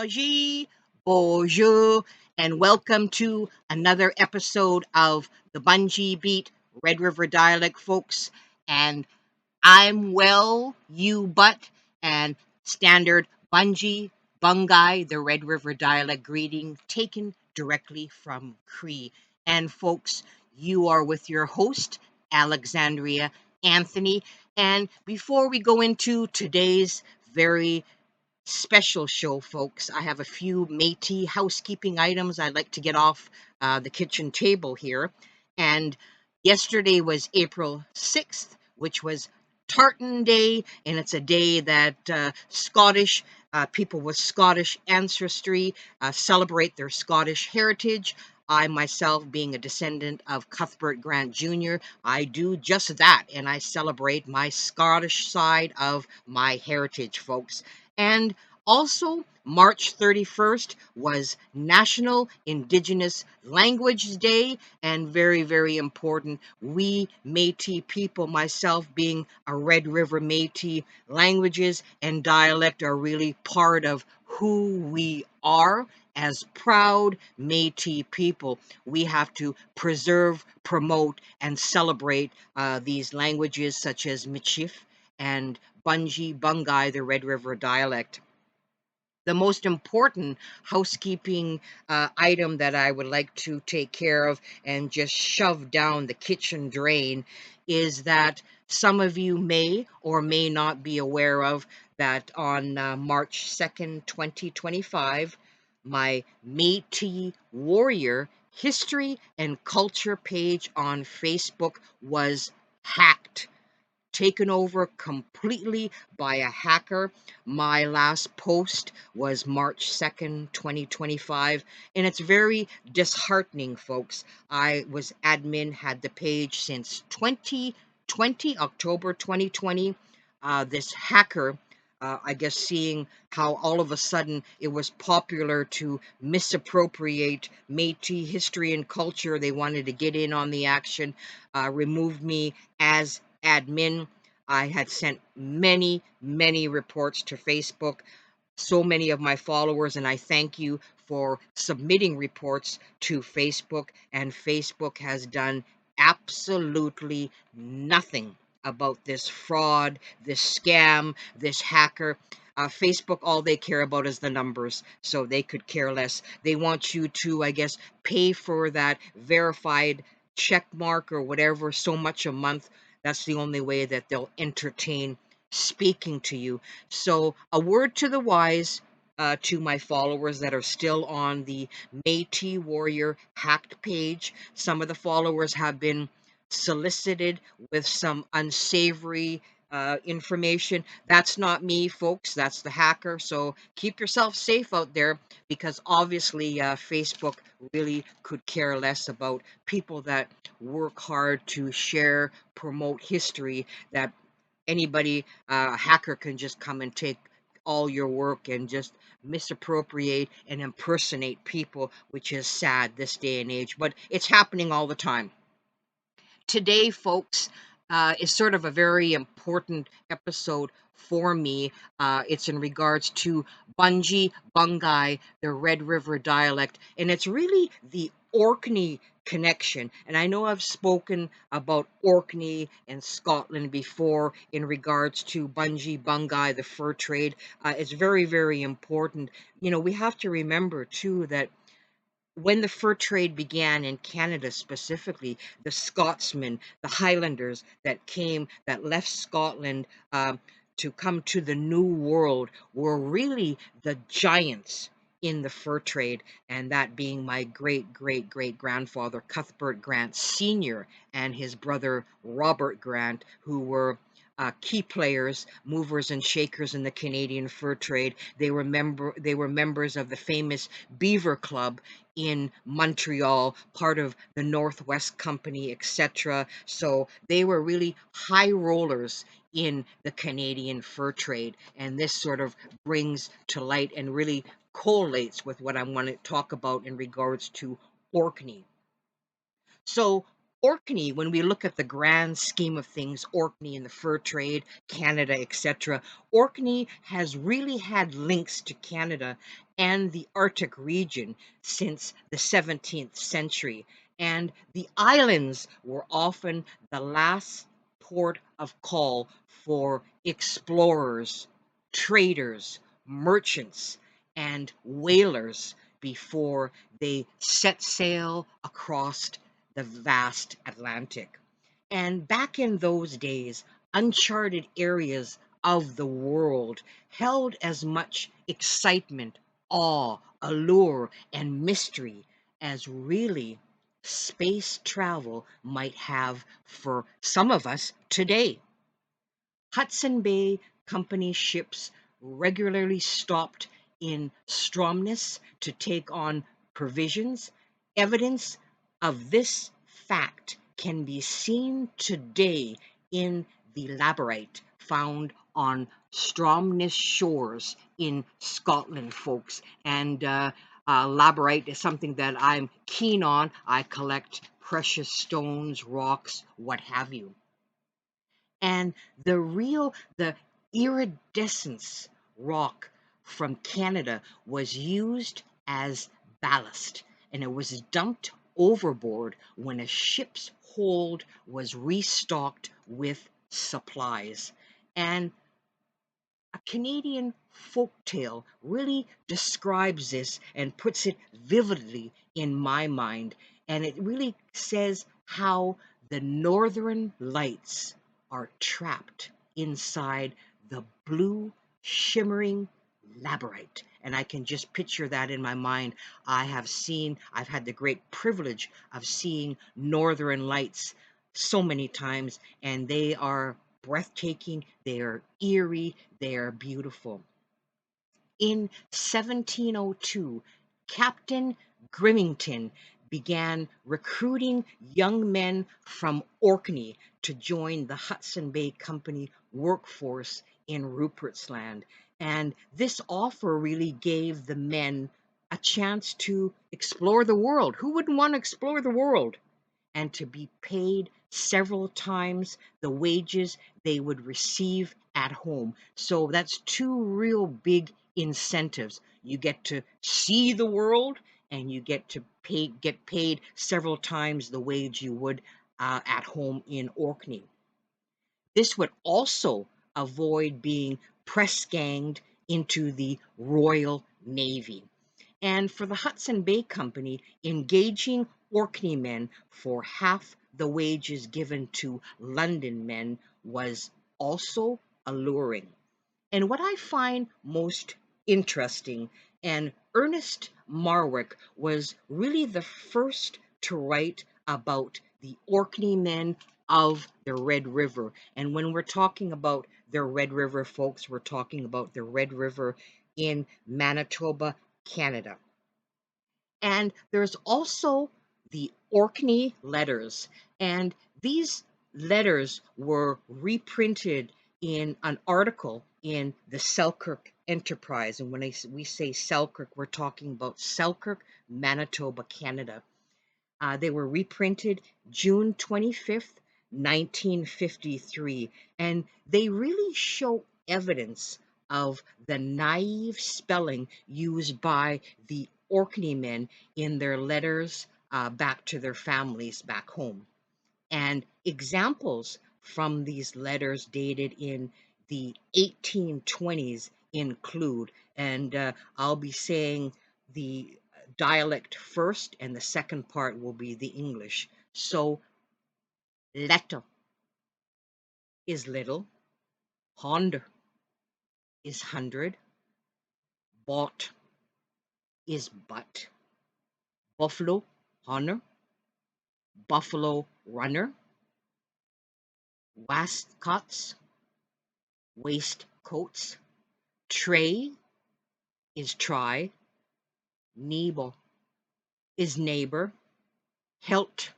Maji, bonjour, and welcome to another episode of the Bungi Beat Red River Dialect, folks. And I'm well, you but, and standard Bungi, the Red River Dialect greeting taken directly from Cree. And folks, you are with your host, Alexandria Anthony. And before we go into today's very special show, folks, I have a few Métis housekeeping items I'd like to get off the kitchen table here. And yesterday was April 6th, which was Tartan Day, and it's a day that Scottish people with Scottish ancestry celebrate their Scottish heritage. I myself, being a descendant of Cuthbert Grant Jr., I do just that, and I celebrate my Scottish side of my heritage, folks. And also, March 31st was National Indigenous Languages Day, and very, very important. We Métis people, myself being a Red River Métis, languages and dialect are really part of who we are as proud Métis people. We have to preserve, promote, and celebrate these languages such as Michif and Bungi, the Red River Dialect. The most important housekeeping item that I would like to take care of and just shove down the kitchen drain is that some of you may or may not be aware of that on March 2nd, 2025, my Métis Warrior History and Culture page on Facebook was hacked, taken over completely by a hacker. My last post was March 2nd, 2025, and it's very disheartening, folks. I was admin, had the page since 2020, October 2020. This hacker, I guess, seeing how all of a sudden it was popular to misappropriate Métis history and culture, they wanted to get in on the action, removed me as admin. I had sent many, many reports to Facebook, so many of my followers, and I thank you for submitting reports to Facebook, and Facebook has done absolutely nothing about this fraud, this scam, this hacker. Facebook, all they care about is the numbers, so they could care less. They want you to, I guess, pay for that verified check mark or whatever, so much a month. That's the only way that they'll entertain speaking to you. So, a word to the wise, to my followers that are still on the Métis Warrior hacked page. Some of the followers have been solicited with some unsavory information. That's not me, folks. That's the hacker. So keep yourself safe out there, because obviously Facebook really could care less about people that work hard to share, promote history. That anybody, hacker, can just come and take all your work and just misappropriate and impersonate people, which is sad this day and age, but it's happening all the time. Today, folks, is sort of a very important episode for me. It's in regards to Bungi, the Red River Dialect, and it's really the Orkney Connection. And I know I've spoken about Orkney and Scotland before in regards to Bungi, the fur trade. It's very, very important. You know, we have to remember too that when the fur trade began in Canada specifically, the Scotsmen, the Highlanders that came, that left Scotland to come to the New World, were really the giants in the fur trade, and that being my great grandfather, Cuthbert Grant Sr., and his brother, Robert Grant, who were key players, movers and shakers in the Canadian fur trade. They were members of the famous Beaver Club in Montreal, part of the Northwest Company, etc. So they were really high rollers in the Canadian fur trade. And this sort of brings to light and really correlates with what I want to talk about in regards to Orkney. So Orkney, when we look at the grand scheme of things, Orkney and the fur trade, Canada, etc., Orkney has really had links to Canada and the Arctic region since the 17th century. And the islands were often the last port of call for explorers, traders, merchants, and whalers before they set sail across the vast Atlantic. And back in those days, uncharted areas of the world held as much excitement, awe, allure, and mystery as really space travel might have for some of us today. Hudson Bay Company ships regularly stopped in Stromness to take on provisions. Evidence of this fact can be seen today in the Labradorite found on Stromness shores in Scotland, folks. And Labradorite is something that I'm keen on. I collect precious stones, rocks, what have you. And the iridescence rock from Canada was used as ballast, and it was dumped overboard when a ship's hold was restocked with supplies. And a Canadian folktale really describes this and puts it vividly in my mind. And it really says how the northern lights are trapped inside the blue, shimmering labradorite. And I can just picture that in my mind. I've had the great privilege of seeing northern lights so many times, and they are breathtaking, they are eerie, they are beautiful. In 1702, Captain Grimmington began recruiting young men from Orkney to join the Hudson Bay Company workforce in Rupert's Land. And this offer really gave the men a chance to explore the world. Who wouldn't want to explore the world? And to be paid several times the wages they would receive at home. So that's two real big incentives. You get to see the world, and you get paid several times the wage you would at home in Orkney. This would also avoid being press ganged into the Royal Navy. And for the Hudson Bay Company, engaging Orkney men for half the wages given to London men was also alluring. And what I find most interesting, and Ernest Marwick was really the first to write about the Orkney men of the Red River. And when we're talking about the Red River, folks, we're talking about the Red River in Manitoba, Canada. And there's also the Orkney Letters. And these letters were reprinted in an article in the Selkirk Enterprise. And when we say Selkirk, we're talking about Selkirk, Manitoba, Canada. They were reprinted June 25th, 1953. And they really show evidence of the naive spelling used by the Orkney men in their letters back to their families back home. And examples from these letters dated in the 1820s include, and I'll be saying the dialect first, and the second part will be the English. So, letter is little, hond is hundred, bought is but, buffalo, honor, buffalo runner, waistcoats, waistcoats, tray is try, neighbor is neighbor, helt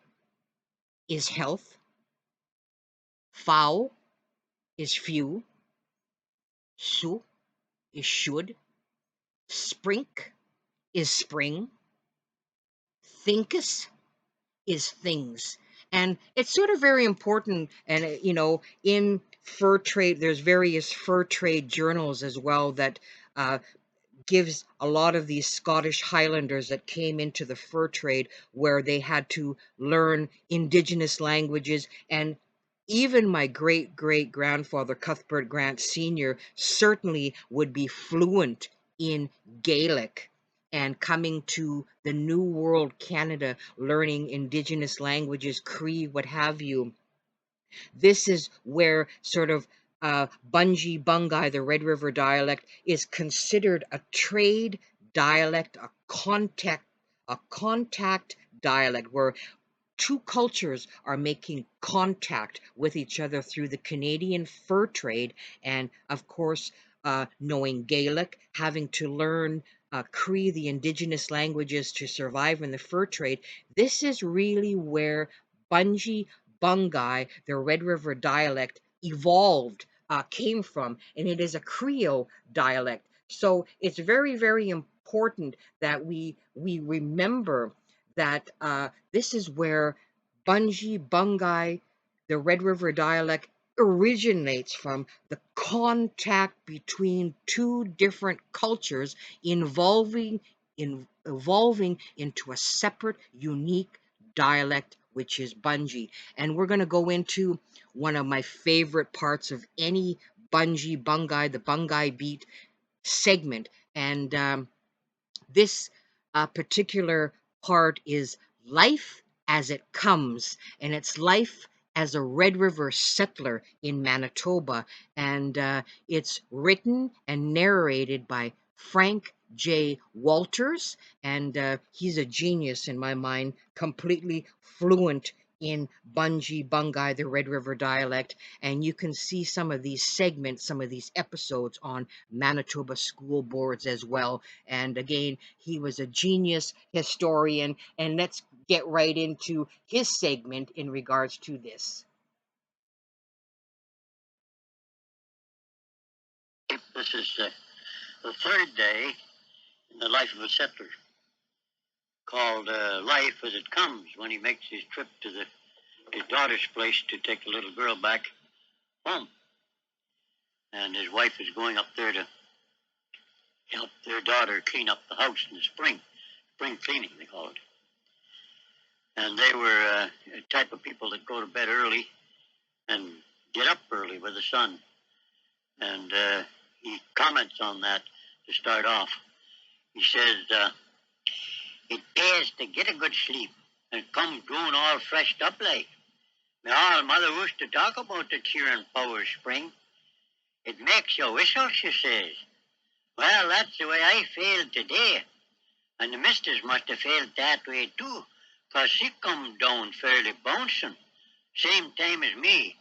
is health, foul is few, su is should, sprink is spring, thinkes is things. And it's sort of very important. And, in fur trade, there's various fur trade journals as well that uh, gives a lot of these Scottish Highlanders that came into the fur trade where they had to learn Indigenous languages. And even my great great grandfather, Cuthbert Grant Sr., certainly would be fluent in Gaelic. And coming to the New World Canada, learning Indigenous languages, Cree, what have you, this is where sort of Bungi, the Red River dialect, is considered a trade dialect, a contact dialect, where two cultures are making contact with each other through the Canadian fur trade, and of course, knowing Gaelic, having to learn Cree, the Indigenous languages, to survive in the fur trade. This is really where Bungi, the Red River dialect, evolved, came from, and it is a Creole dialect. So it's very, very important that we remember that this is where Bungi, the Red River dialect, originates from the contact between two different cultures evolving into a separate, unique dialect, which is Bungi. And we're going to go into one of my favorite parts of any Bungi, the Bungi Beat segment. And this particular part is life as it comes, and it's life as a Red River settler in Manitoba. And it's written and narrated by Frank J. Walters, and he's a genius in my mind, completely fluent in Bungi, the Red River dialect. And you can see some of these segments, some of these episodes on Manitoba school boards as well. And again, he was a genius historian. And let's get right into his segment in regards to this. This is the third day in the life of a settler, called Life as It Comes, when he makes his trip to his daughter's place to take the little girl back home. And his wife is going up there to help their daughter clean up the house in the spring. Spring cleaning, they call it. And they were a type of people that go to bed early and get up early with the sun. And he comments on that to start off. He says, it pays to get a good sleep and come grown all freshed up like. Now, mother used to talk about the cheering power of spring. It makes you whistle, she says. Well, that's the way I feel today. And the missus must have felt that way too, 'cause she come down fairly bouncing, same time as me.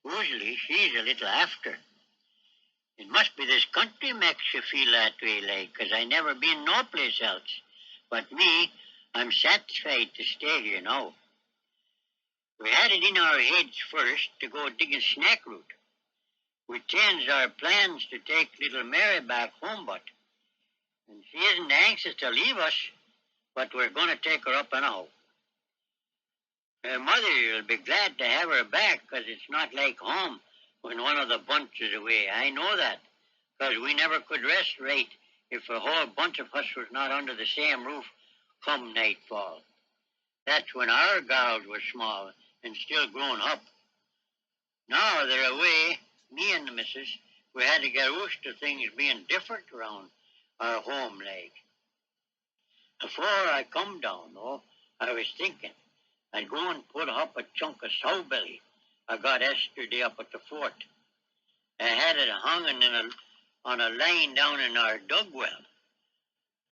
Usually she's a little after. It must be this country makes you feel that way, like, 'cause I never been no place else. But me, I'm satisfied to stay here now. We had it in our heads first to go digging snack root. We changed our plans to take little Mary back home, and she isn't anxious to leave us, but we're going to take her up anyhow. Her mother will be glad to have her back, 'cause it's not like home when one of the bunch is away. I know that, 'cause we never could rest right if a whole bunch of us was not under the same roof come nightfall. That's when our gals were small and still grown up. Now they're away, me and the missus, we had to get used to things being different around our home like. Before I come down, though, I was thinking I'd go and put up a chunk of sow belly I got yesterday up at the fort. I had it hanging on a line down in our dug well,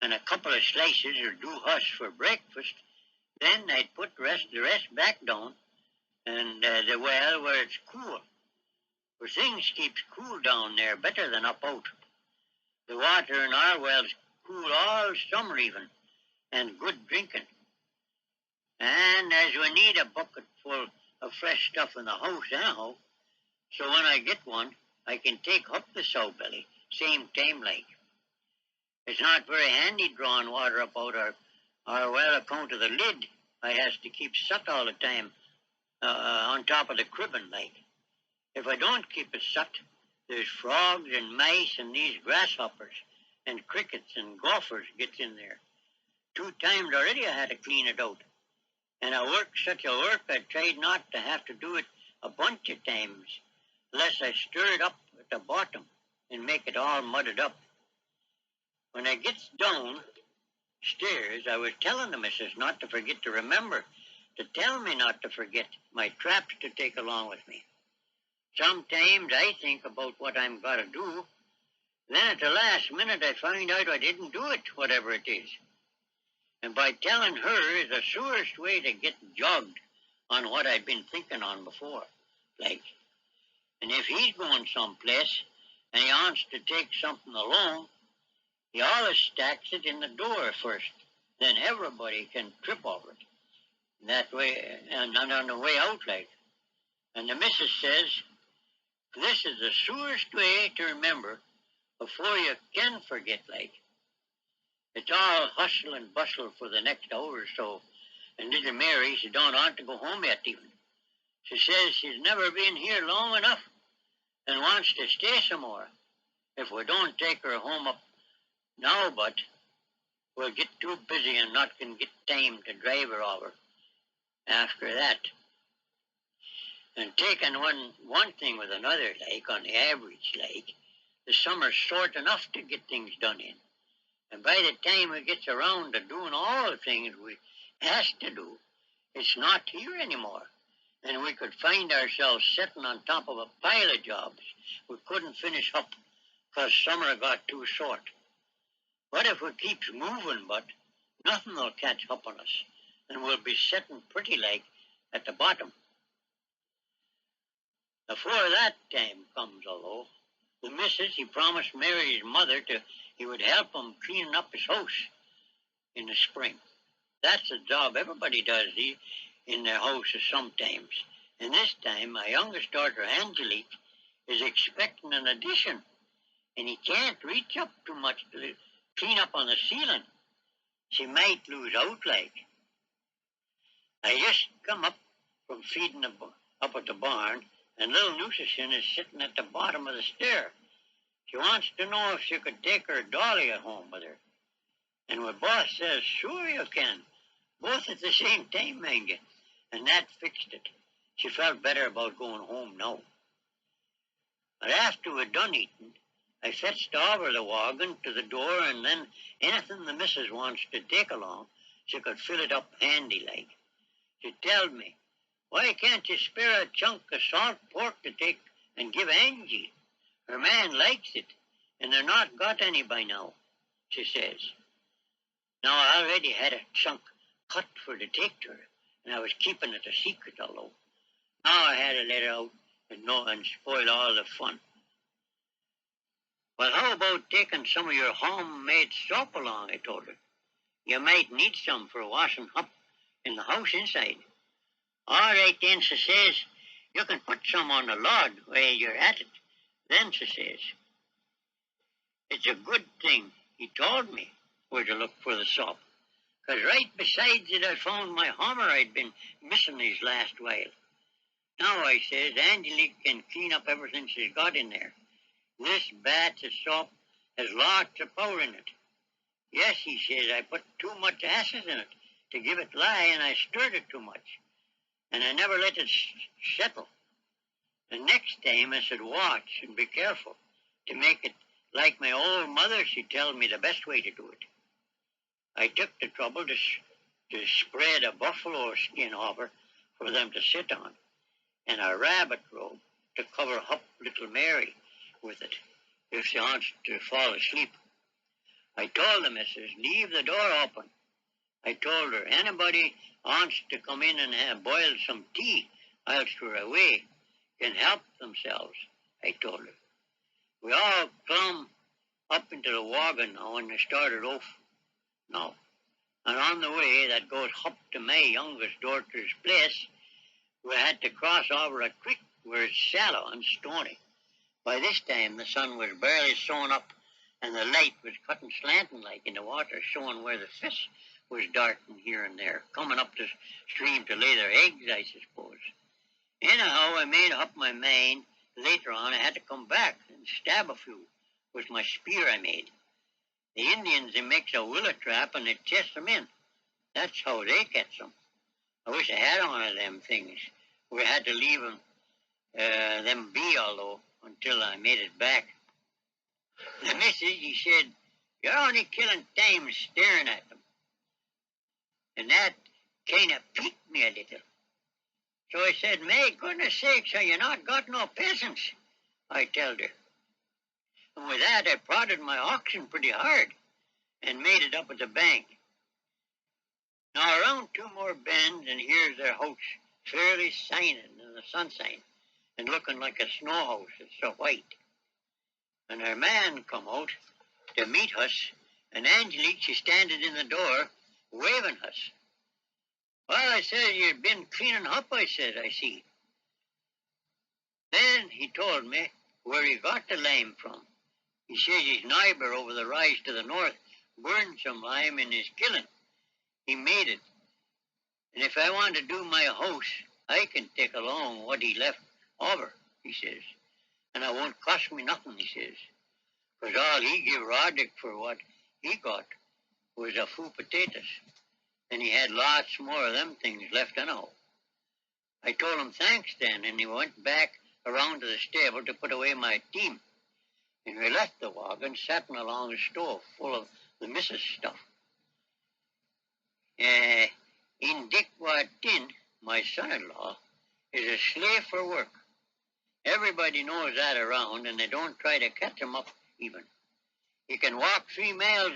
and a couple of slices would do us for breakfast. Then I'd put the rest back down and the well where it's cool. For things keeps cool down there better than up out. The water in our wells cool all summer even, and good drinking. And as we need a bucket full of fresh stuff in the house anyhow, so when I get one, I can take up the sow belly, same time like. It's not very handy drawing water up out our well account of the lid. I has to keep shut all the time on top of the cribbing, like. If I don't keep it shut, there's frogs and mice and these grasshoppers and crickets and gophers gets in there. 2 times already I had to clean it out. And I work such a work I tried not to have to do it a bunch of times, lest I stir it up at the bottom and make it all mudded up. When I gets down stairs, I was telling the missus not to forget to remember to tell me not to forget my traps to take along with me. Sometimes I think about what I'm got to do. Then at the last minute I find out I didn't do it, whatever it is. And by telling her is the surest way to get jogged on what I'd been thinking on before, like. And if he's going someplace and he wants to take something along, he always stacks it in the door first. Then everybody can trip over it. That way, and on the way out, like. And the missus says, this is the surest way to remember before you can forget, like. It's all hustle and bustle for the next hour or so, and little Mary, she don't want to go home yet even. She says she's never been here long enough and wants to stay some more. If we don't take her home up now, but we'll get too busy and not can get time to drive her over after that. And taking one thing with another, like, on the average, like, the summer's short enough to get things done in. And by the time we gets around to doing all the things we has to do, it's not here anymore. And we could find ourselves sitting on top of a pile of jobs we couldn't finish up because summer got too short. What if we keeps moving, but nothing will catch up on us, and we'll be sitting pretty like at the bottom. Before that time comes, although, the missus, he promised Mary's mother he would help him cleaning up his house in the spring. That's a job everybody does in their houses sometimes. And this time, my youngest daughter, Angelique, is expecting an addition, and he can't reach up too much to clean up on the ceiling. She might lose out, like. I just come up from feeding up at the barn, and little Nucicin is sitting at the bottom of the stair. She wants to know if she could take her dolly at home with her. And my boss says, sure you can, both at the same time, mind you. And that fixed it. She felt better about going home now. But after we'd done eating, I fetched over the wagon to the door, and then anything the missus wants to take along, she could fill it up handy like. She told me, why can't you spare a chunk of salt pork to take and give Angie? Her man likes it, and they're not got any by now, she says. Now, I already had a chunk cut for to take to her, and I was keeping it a secret, although. Now I had to let her out and spoil all the fun. Well, how about taking some of your homemade soap along, I told her. You might need some for washing up in the house inside. All right, then, she says, you can put some on the log while you're at it. Then, she says, it's a good thing he told me where to look for the soap, 'cause right besides it I found my hammer I'd been missing these last while. Now, I says, Angelique can clean up everything she's got in there. This batch of soap has lots of power in it. Yes, he says, I put too much acid in it to give it lie, and I stirred it too much, and I never let it settle. The next time I should watch and be careful to make it like my old mother. She told me the best way to do it. I took the trouble to spread a buffalo skin over for them to sit on, and a rabbit robe to cover up little Mary with it if she wants to fall asleep. I told the missus, leave the door open. I told her, anybody wants to come in and boil some tea whilst we're away can help themselves, I told her. We all clumb up into the wagon now when they started off now. And on the way that goes up to my youngest daughter's place, we had to cross over a creek where it's shallow and stony. By this time the sun was barely showing up, and the light was cutting slanting like in the water, showing where the fish was darting here and there, coming up the stream to lay their eggs, I suppose. Anyhow, I made up my mind later on I had to come back and stab a few with my spear I made. The Indians, they makes a willow trap and they chase them in. That's how they catch them. I wish I had one of them things. We had to leave them be, although, until I made it back. The missus, he said, "You're only killing time staring at them." And that kind of piqued me a little. So I said, "May goodness sakes, have you not got no patience?" I told her. And with that, I prodded my oxen pretty hard and made it up at the bank. Now, around two more bends, and here's their house, fairly shining in the sunshine and looking like a snow house. It's so white. And her man come out to meet us, and Angelique, she standing in the door, waving us. "Well," I said, "you've been cleaning up," I said, "I see." Then he told me where he got the lime from. He says his neighbor over the rise to the north burned some lime in his kiln. He made it. And if I want to do my house, I can take along what he left over, he says. And it won't cost me nothing, he says. 'Cause all he give Roderick for what he got was a few potatoes. And he had lots more of them things left anyhow. I told him thanks then, and he went back around to the stable to put away my team. And we left the wagon sitting along the stove full of the missus stuff. In Dick Watin, my son-in-law, is a slave for work. Everybody knows that around, and they don't try to catch him up even. He can walk 3 miles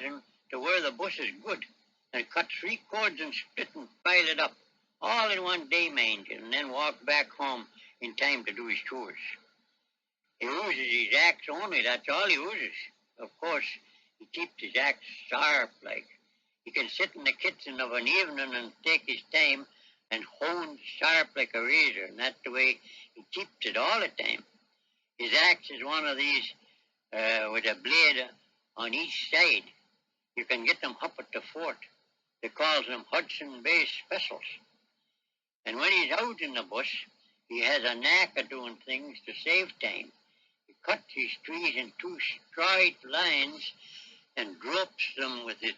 to where the bush is good, and cut 3 cords and split and pile it up, all in one day, mind you, and then walk back home in time to do his chores. He uses his axe only, that's all he uses. Of course, he keeps his axe sharp like. He can sit in the kitchen of an evening and take his time and hone sharp like a razor, and that's the way he keeps it all the time. His axe is one of these with a blade on each side. You can get them up at the fort. They calls them Hudson Bay Specials. And when he's out in the bush, he has a knack of doing things to save time. He cuts his trees in 2 straight lines and drops them with the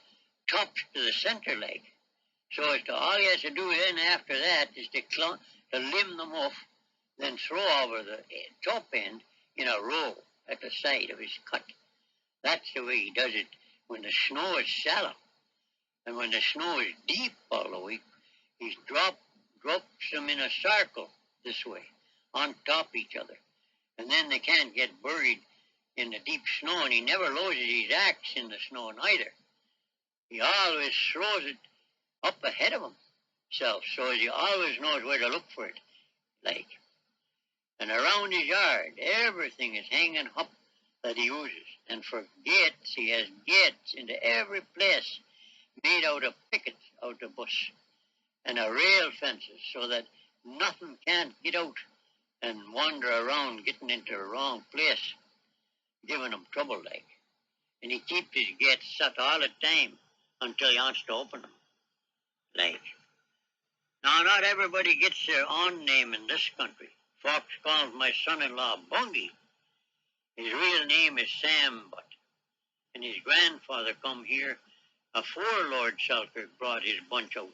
tops to the center leg. So as to all he has to do then after that is to limb them off, then throw over the top end in a row at the side of his cut. That's the way he does it when the snow is shallow. And when the snow is deep all the way, he drops them in a circle this way, on top each other. And then they can't get buried in the deep snow, and he never loses his axe in the snow neither. He always throws it up ahead of himself, so he always knows where to look for it, like. And around his yard, everything is hanging up that he uses. And for gates, he has gates into every place made out of pickets out of bush and a rail fences so that nothing can't get out and wander around getting into the wrong place, giving him trouble like. And he keeps his gates shut all the time until he wants to open them, like. Now, not everybody gets their own name in this country. Folks calls my son-in-law Bungi. His real name is Sam Butt, and his grandfather come here afore Lord Selkirk brought his bunch out.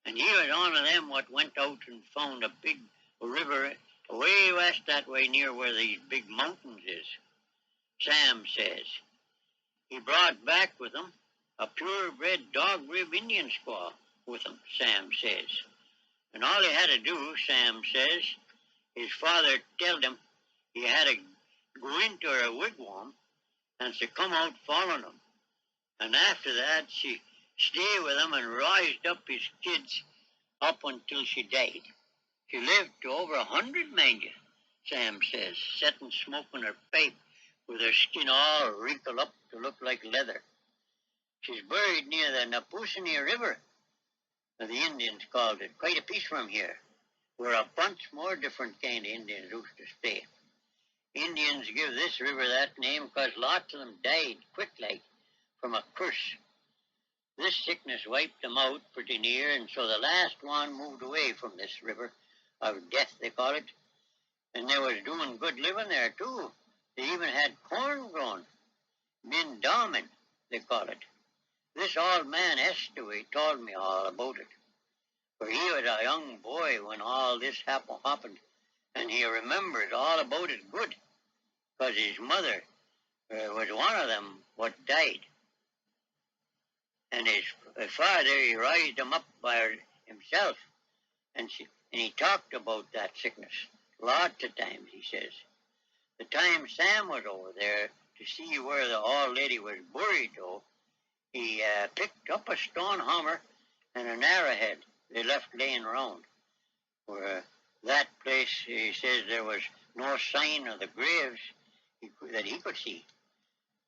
And he was one of them what went out and found a big river away west that way near where these big mountains is. Sam says. He brought back with him a purebred dog-rib Indian squaw with him, Sam says. And all he had to do, Sam says, his father told him he had to go into her wigwam and to come out following him. And after that, she stayed with him and raised up his kids up until she died. She lived to over 100, mind you, Sam says, sitting smoking her pipe with her skin all wrinkled up to look like leather. She's buried near the Napusini River, the Indians called it, quite a piece from here, where a bunch more different kind of Indians used to stay. Indians give this river that name because lots of them died quick like from a curse. This sickness wiped them out pretty near, and so the last one moved away from this river of death, they call it. And they was doing good living there, too. They even had corn growing. Min Damen, they call it. This old man Esteway told me all about it. For he was a young boy when all this happened, and he remembers all about it good, 'cause his mother was one of them what died. And his father, he raised him up by himself, and he talked about that sickness lots of times, he says. The time Sam was over there to see where the old lady was buried, though, he picked up a stone hammer and an arrowhead they left laying around. Where that place, he says, there was no sign of the graves that he could see.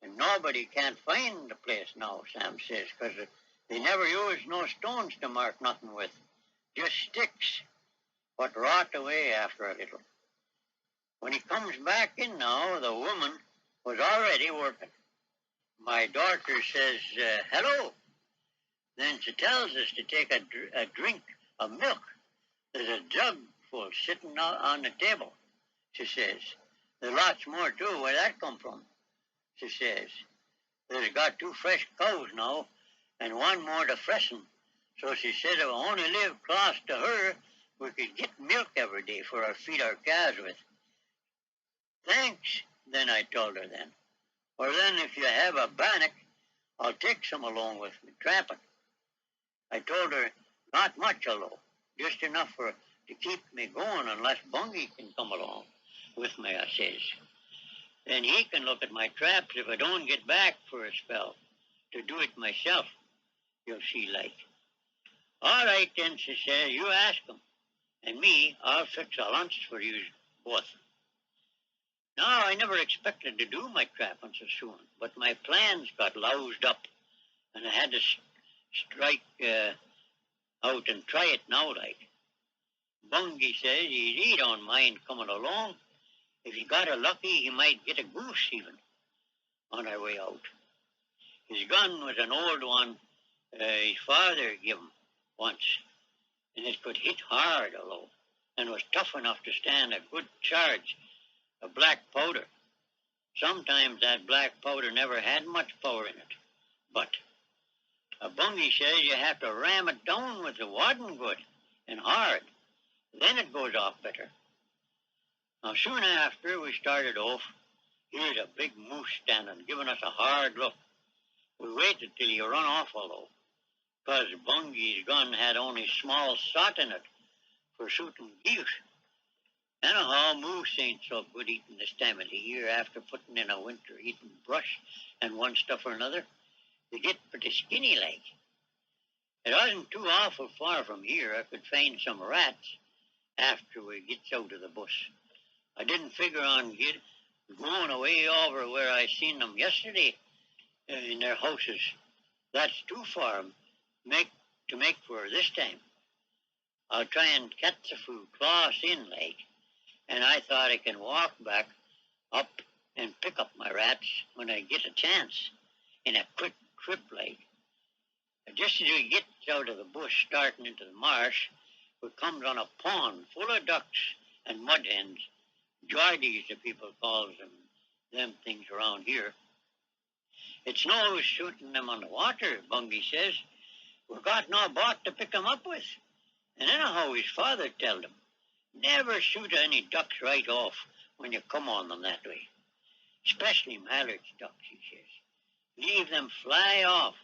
And nobody can't find the place now, Sam says, 'cause they never used no stones to mark nothing with, just sticks, what rot away after a little. When he comes back in now, the woman was already working. My daughter says, hello. Then she tells us to take a drink of milk. There's a jug full sitting on the table, she says. There's lots more, too. Where'd that come from? She says. There's got 2 fresh cows now, and 1 more to freshen. So she said if we only lived close to her, we could get milk every day for our feed our calves with. Thanks, then I told her then. Or then if you have a bannock, I'll take some along with me trapping. I told her not much, although, just enough to keep me going unless Bungi can come along with me, I says. Then he can look at my traps if I don't get back for a spell, to do it myself, you'll see like. All right, then, she says, you ask him, and me, I'll fix a lunch for you both. Now, I never expected to do my trapping so soon, but my plans got loused up, and I had to strike out and try it now, like. Bungi says he don't mind coming along. If he got a lucky, he might get a goose even on our way out. His gun was an old one his father gave him once, and it could hit hard, although, and was tough enough to stand a good charge of black powder. Sometimes that black powder never had much power in it, but a Bungi says you have to ram it down with the wadding good and hard. Then it goes off better. Now, soon after we started off, here's a big moose standing, giving us a hard look. We waited till he run off, although, 'cause Bungi's gun had only small shot in it for shooting geese. Anyhow, moose ain't so good eating this time of the year after putting in a winter eating brush and one stuff or another. They get pretty skinny like. It wasn't too awful far from here. I could find some rats after we gets out of the bush. I didn't figure on going away over where I seen them yesterday in their houses. That's too far to make for this time. I'll try and catch the food close in like, and I thought I can walk back up and pick up my rats when I get a chance in a quick trip like. Just as we get out of the bush starting into the marsh, we comes on a pond full of ducks and mud hens. Geordies, the people calls them things around here. It's no use shooting them on the water, Bungi says. We got no boat to pick 'em up with. And anyhow, his father told him, never shoot any ducks right off when you come on them that way. Especially Mallard's ducks, he says. Leave them fly off.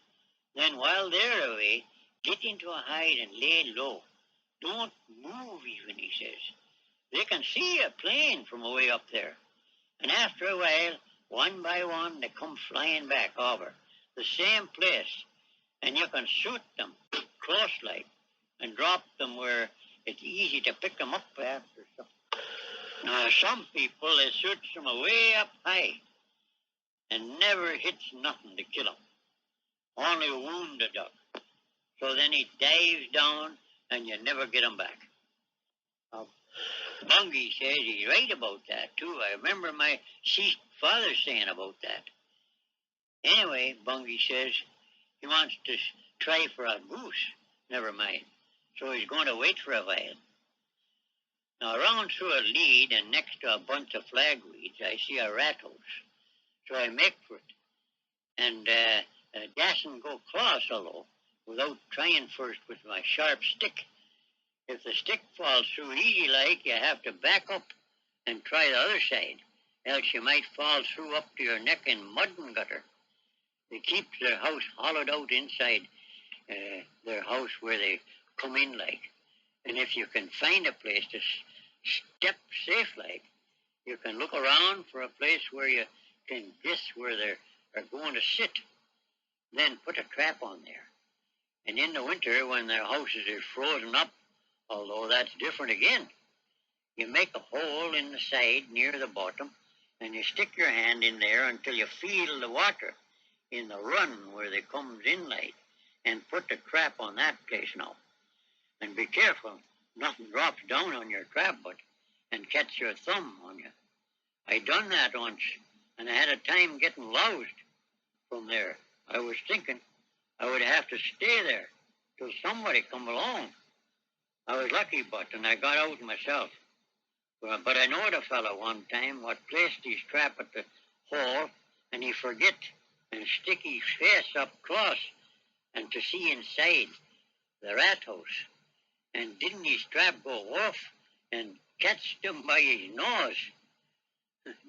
Then while they're away, get into a hide and lay low. Don't move even, he says. They can see a plane from away up there. And after a while, one by one, they come flying back over the same place. And you can shoot them close like and drop them where it's easy to pick them up after. Now, some people, they shoot them away up high and never hits nothing to kill him. Only wound the duck. So then he dives down and you never get him back. Now, Bungi says he's right about that, too. I remember my father saying about that. Anyway, Bungi says he wants to try for a goose. Never mind. So he's going to wait for a while. Now, around through a lead and next to a bunch of flagweeds, I see a rat house. So I make for it. And dasn't go close, although, without trying first with my sharp stick. If the stick falls through easy like, you have to back up and try the other side, else you might fall through up to your neck in mud and gutter. They keep their house hollowed out inside their house where they come in like. And if you can find a place to step safe like, you can look around for a place where you can guess where they are going to sit. Then put a trap on there. And in the winter, when their houses are frozen up, although that's different again, you make a hole in the side near the bottom, and you stick your hand in there until you feel the water in the run where they comes in like, and put the trap on that place now. And be careful, nothing drops down on your trap but and catch your thumb on you. I done that once, and I had a time getting loused from there. I was thinking I would have to stay there till somebody come along. I was lucky, and I got out myself. But I knowed a fellow one time what placed his trap at the hole, and he forget and stick his face up close and to see inside the rat house. And didn't his trap go off and catched him by his nose?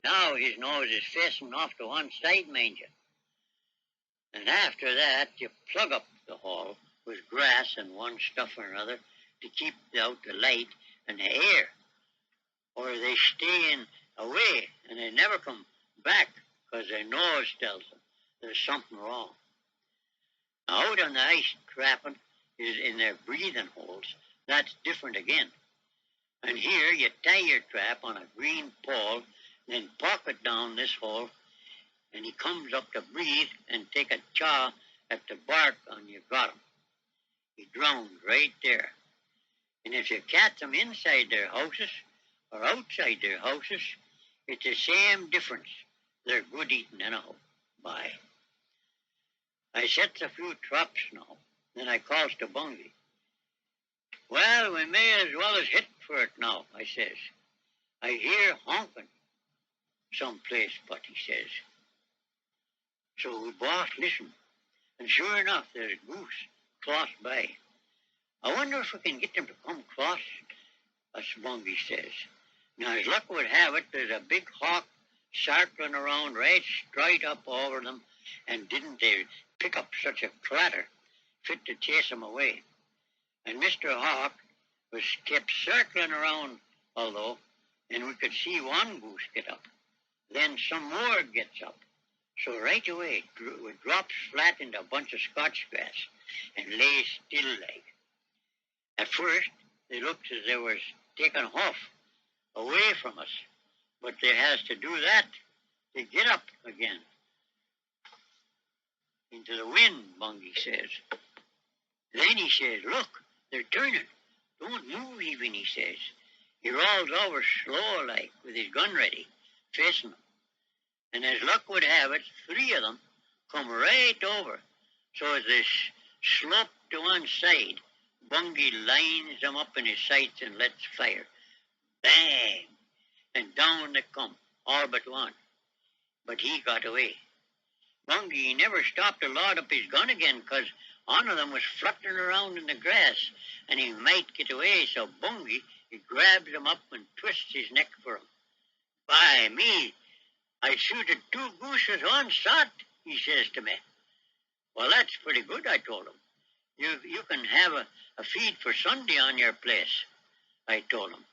Now his nose is facing off to one side, mind you. And after that, you plug up the hole with grass and one stuff or another to keep out the light and the air, or they stay in away and they never come back because their nose tells them there's something wrong. Now, out on the ice trapping is in their breathing holes. That's different again. And here you tie your trap on a green pole, then pocket down this hole, and he comes up to breathe and take a chaw at the bark on your bottom. He drowns right there. And if you catch them inside their houses or outside their houses, it's the same difference. They're good eating anyhow. Bye. I sets a few traps now. Then I calls to Bungi. Well, we may as well as hit for it now, I says. I hear honking someplace, but he says. So we both listen, and sure enough, there's goose close by. I wonder if we can get them to come close, as Bungi says. Now, as luck would have it, there's a big hawk circling around right straight up over them, and didn't they pick up such a clatter fit to chase them away. And Mr. Hawk was kept circling around, although, and we could see one goose get up. Then some more gets up. So right away, it drops flat into a bunch of Scotch grass and lays still like. At first, they looked as they was taken off, away from us. But they has to do that to get up again. Into the wind, Bungi says. Then he says, look, they're turning. Don't move even, he says. He rolls over slow like, with his gun ready, facing them. And as luck would have it, 3 of them come right over. So as they slope to one side, Bungi lines them up in his sights and lets fire. Bang! And down they come, all but one. But he got away. Bungi never stopped to load up his gun again, 'cause one of them was fluttering around in the grass, and he might get away, so Bungi, he grabs him up and twists his neck for him. By me, I shooted 2 goose with one shot, he says to me. Well, that's pretty good, I told him. You can have a feed for Sunday on your place, I told him.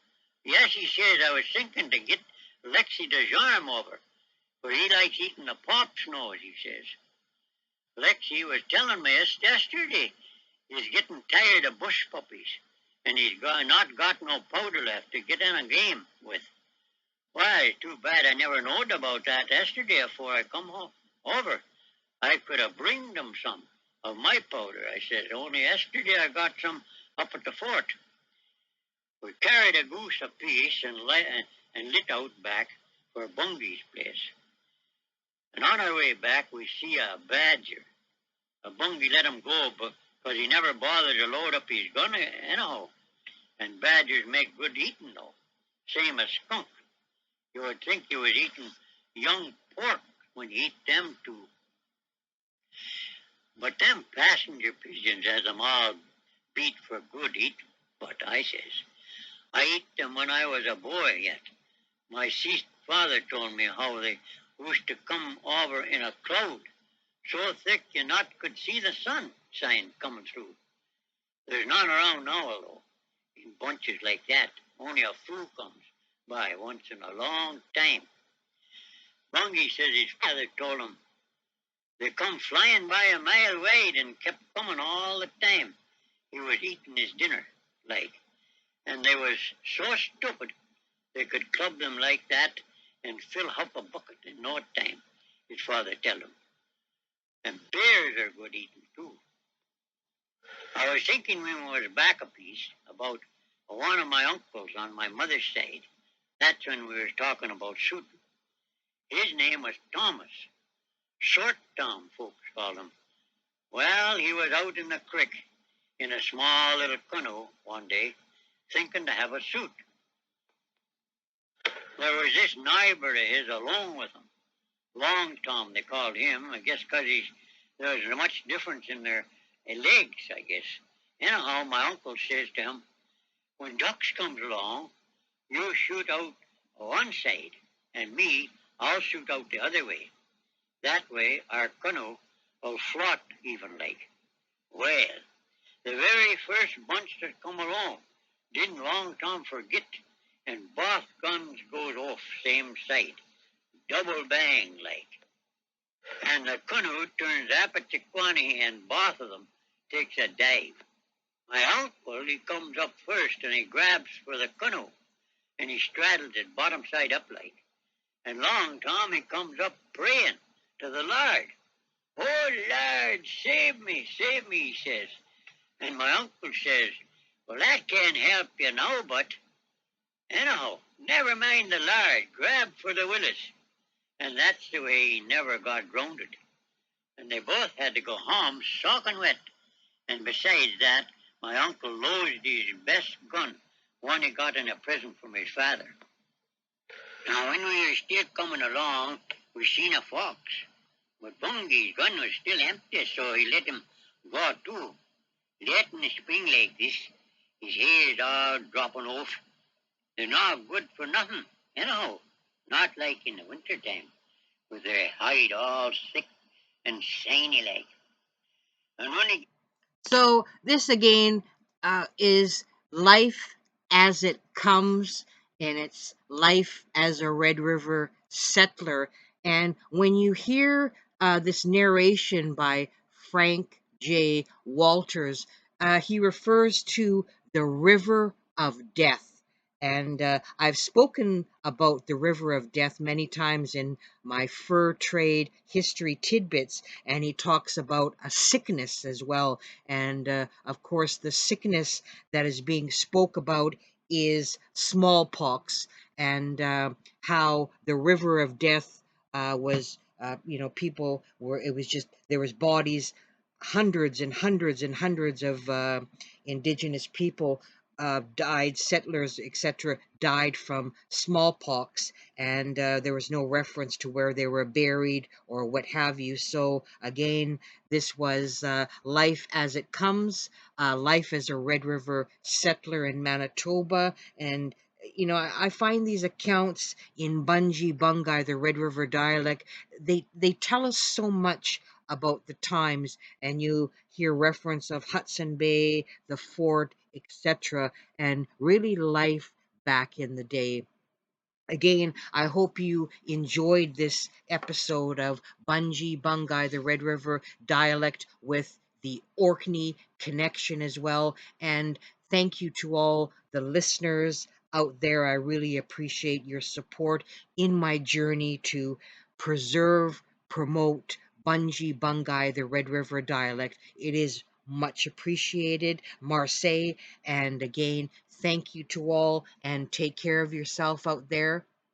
Yes, he says, I was thinking to get Lexi de Jarm over, for he likes eating the pop's nose, he says. Lexi was telling me yesterday he's getting tired of bush puppies, and he's not got no powder left to get in a game with. Why, too bad I never knowed about that yesterday afore I come over. I could have bring them some of my powder, I said. Only yesterday I got some up at the fort. We carried a goose apiece and lit out back for Bungi's place. And on our way back, we see a badger. A Bungi let him go because he never bothered to load up his gun anyhow. And badgers make good eating, though. same as skunk. You would think he was eating young pork when he eat them too. But them passenger pigeons has 'em all beat for good eat. But I says, I eat them when I was a boy yet. My deceased father told me how they used to come over in a cloud, so thick you not could see the sun sign coming through. There's none around now, though, in bunches like that. Only a few comes by once in a long time. Bungi says his father told him they come flying by a mile wide and kept coming all the time. He was eating his dinner, like, and they was so stupid they could club them like that and fill up a bucket in no time, his father tell him. And bears are good eating too. I was thinking when we was back a piece about one of my uncles on my mother's side. That's when we was talking about shooting. His name was Thomas. Short Tom, folks called him. Well, he was out in the creek in a small little canoe one day, thinking to have a shoot. There was this neighbor of his along with him. Long Tom, they called him, I guess because there was much difference in their legs, I guess. Anyhow, my uncle says to him, when ducks comes along, you shoot out one side, and me, I'll shoot out the other way. That way our canoe will float even like. Well, the very first bunch that come along, didn't Long Tom forget, and both guns goes off same side, double bang like. And the canoe turns apachikwane and both of them takes a dive. My uncle, he comes up first and he grabs for the canoe and he straddles it bottom side up like. And Long Tom, he comes up praying to the Lord. Oh, Lord, save me, he says. And my uncle says, well, that can't help you now, but anyhow, never mind the Lord, grab for the willis. And that's the way he never got grounded. And they both had to go home soaking wet. And besides that, my uncle loaded his best gun, one he got in a present from his father. Now, when we were still coming along, we seen a fox. But Bungi's gun was still empty, so he let him go too. Late in the spring like this, his hair's all dropping off. They're not good for nothing, anyhow. Not like in the winter time, with their hide all thick and shiny like. And when he So this again is life as it comes, and it's life as a Red River settler. And when you hear this narration by Frank J. Walters, he refers to the River of Death. And I've spoken about the River of Death many times in my fur trade history tidbits, and he talks about a sickness as well. And of course, the sickness that is being spoke about is smallpox, and how the River of Death was, people were, it was just, there was bodies, hundreds and hundreds and hundreds of indigenous people died, settlers, etc., died from smallpox, and there was no reference to where they were buried or what have you. So, again, this was life as it comes, life as a Red River settler in Manitoba. And I find these accounts in Bungi, the Red River dialect, they tell us so much about the times, and you hear reference of Hudson Bay, the fort, etc., and really life back in the day. Again, I hope you enjoyed this episode of Bungi, the Red River dialect with the Orkney Connection as well. And thank you to all the listeners out there. I really appreciate your support in my journey to preserve, promote Bungi, the Red River dialect. It is much appreciated. Marseille. And again, thank you to all, and take care of yourself out there.